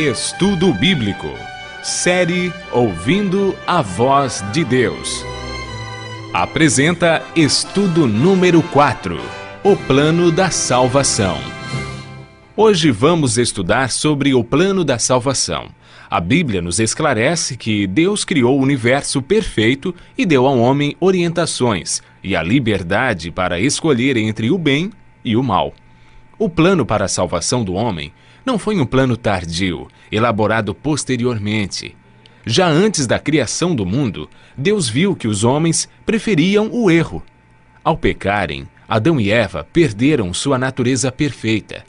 Estudo Bíblico. Série Ouvindo a Voz de Deus. Apresenta estudo número 4, o plano da salvação. Hoje vamos estudar sobre o plano da salvação. A Bíblia nos esclarece que Deus criou o universo perfeito e deu ao homem orientações e a liberdade para escolher entre o bem e o mal. O plano para a salvação do homem não foi um plano tardio, elaborado posteriormente. Já antes da criação do mundo, Deus viu que os homens preferiam o erro. Ao pecarem, Adão e Eva perderam sua natureza perfeita.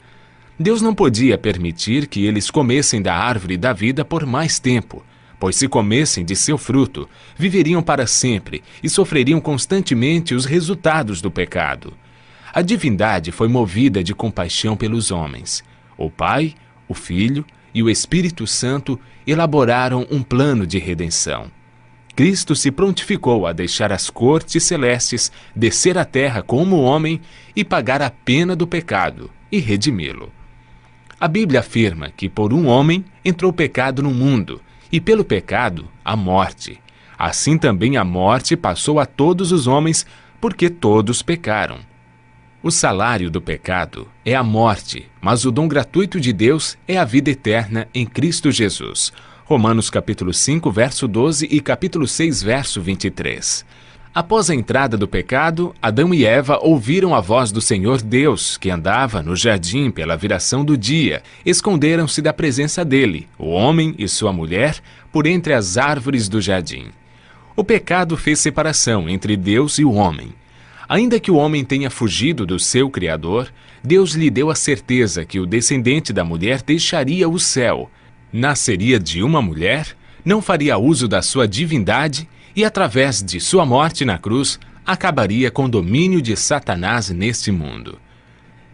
Deus não podia permitir que eles comessem da árvore da vida por mais tempo, pois se comessem de seu fruto, viveriam para sempre e sofreriam constantemente os resultados do pecado. A divindade foi movida de compaixão pelos homens. O Pai, o Filho e o Espírito Santo elaboraram um plano de redenção. Cristo se prontificou a deixar as cortes celestes, descer à terra como homem e pagar a pena do pecado e redimi-lo. A Bíblia afirma que por um homem entrou o pecado no mundo e pelo pecado a morte. Assim também a morte passou a todos os homens porque todos pecaram. O salário do pecado é a morte, mas o dom gratuito de Deus é a vida eterna em Cristo Jesus. Romanos capítulo 5, verso 12 e capítulo 6, verso 23. Após a entrada do pecado, Adão e Eva ouviram a voz do Senhor Deus, que andava no jardim pela viração do dia. Esconderam-se da presença dele, o homem e sua mulher, por entre as árvores do jardim. O pecado fez separação entre Deus e o homem. Ainda que o homem tenha fugido do seu Criador, Deus lhe deu a certeza que o descendente da mulher deixaria o céu, nasceria de uma mulher, não faria uso da sua divindade e, através de sua morte na cruz, acabaria com o domínio de Satanás neste mundo.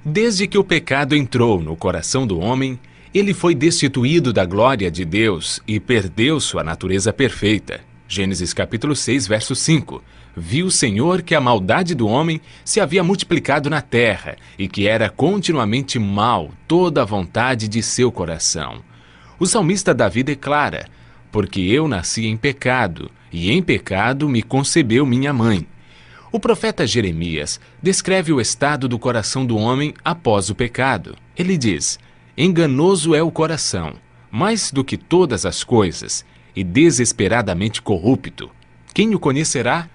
Desde que o pecado entrou no coração do homem, ele foi destituído da glória de Deus e perdeu sua natureza perfeita. Gênesis capítulo 6, verso 5. Viu o Senhor que a maldade do homem se havia multiplicado na terra e que era continuamente mal toda a vontade de seu coração. O salmista Davi declara: porque eu nasci em pecado, e em pecado me concebeu minha mãe. O profeta Jeremias descreve o estado do coração do homem após o pecado. Ele diz: enganoso é o coração, mais do que todas as coisas, e desesperadamente corrupto. Quem o conhecerá?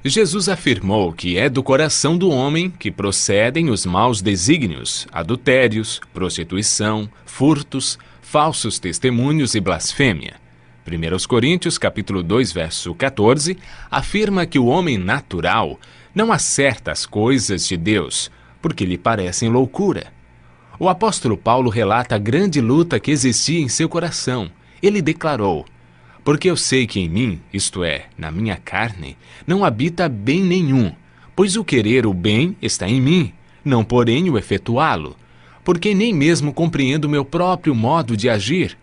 Jesus afirmou que é do coração do homem que procedem os maus desígnios, adultérios, prostituição, furtos, falsos testemunhos e blasfêmia. 1 Coríntios capítulo 2, verso 14, afirma que o homem natural não acerta as coisas de Deus, porque lhe parecem loucura. O apóstolo Paulo relata a grande luta que existia em seu coração. Ele declarou: porque eu sei que em mim, isto é, na minha carne, não habita bem nenhum, pois o querer o bem está em mim, não porém o efetuá-lo. Porque nem mesmo compreendo o meu próprio modo de agir,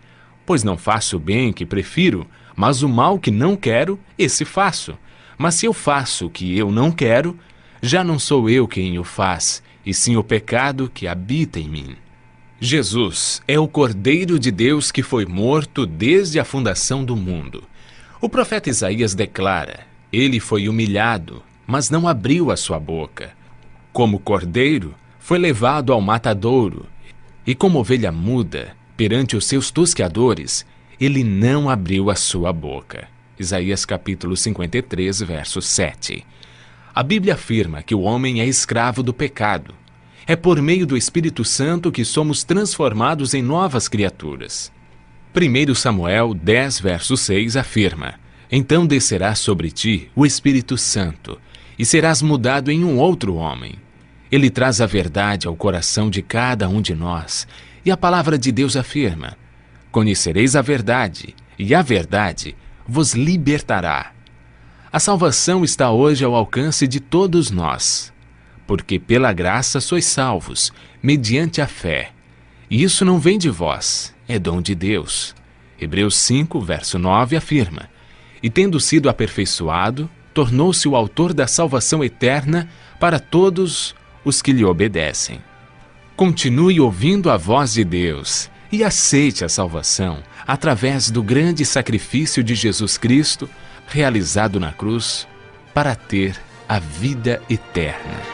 pois não faço o bem que prefiro, mas o mal que não quero, esse faço. Mas se eu faço o que eu não quero, já não sou eu quem o faz, e sim o pecado que habita em mim. Jesus é o Cordeiro de Deus que foi morto desde a fundação do mundo. O profeta Isaías declara: ele foi humilhado, mas não abriu a sua boca. Como cordeiro, foi levado ao matadouro, e como ovelha muda, perante os seus tosqueadores, ele não abriu a sua boca. Isaías capítulo 53, verso 7. A Bíblia afirma que o homem é escravo do pecado. É por meio do Espírito Santo que somos transformados em novas criaturas. 1 Samuel 10, verso 6 afirma: então descerá sobre ti o Espírito Santo, e serás mudado em um outro homem. Ele traz a verdade ao coração de cada um de nós, e a palavra de Deus afirma: conhecereis a verdade, e a verdade vos libertará. A salvação está hoje ao alcance de todos nós. Porque pela graça sois salvos, mediante a fé. E isso não vem de vós, é dom de Deus. Hebreus 5, verso 9 afirma: e tendo sido aperfeiçoado, tornou-se o autor da salvação eterna para todos os que lhe obedecem. Continue ouvindo a voz de Deus e aceite a salvação através do grande sacrifício de Jesus Cristo realizado na cruz para ter a vida eterna.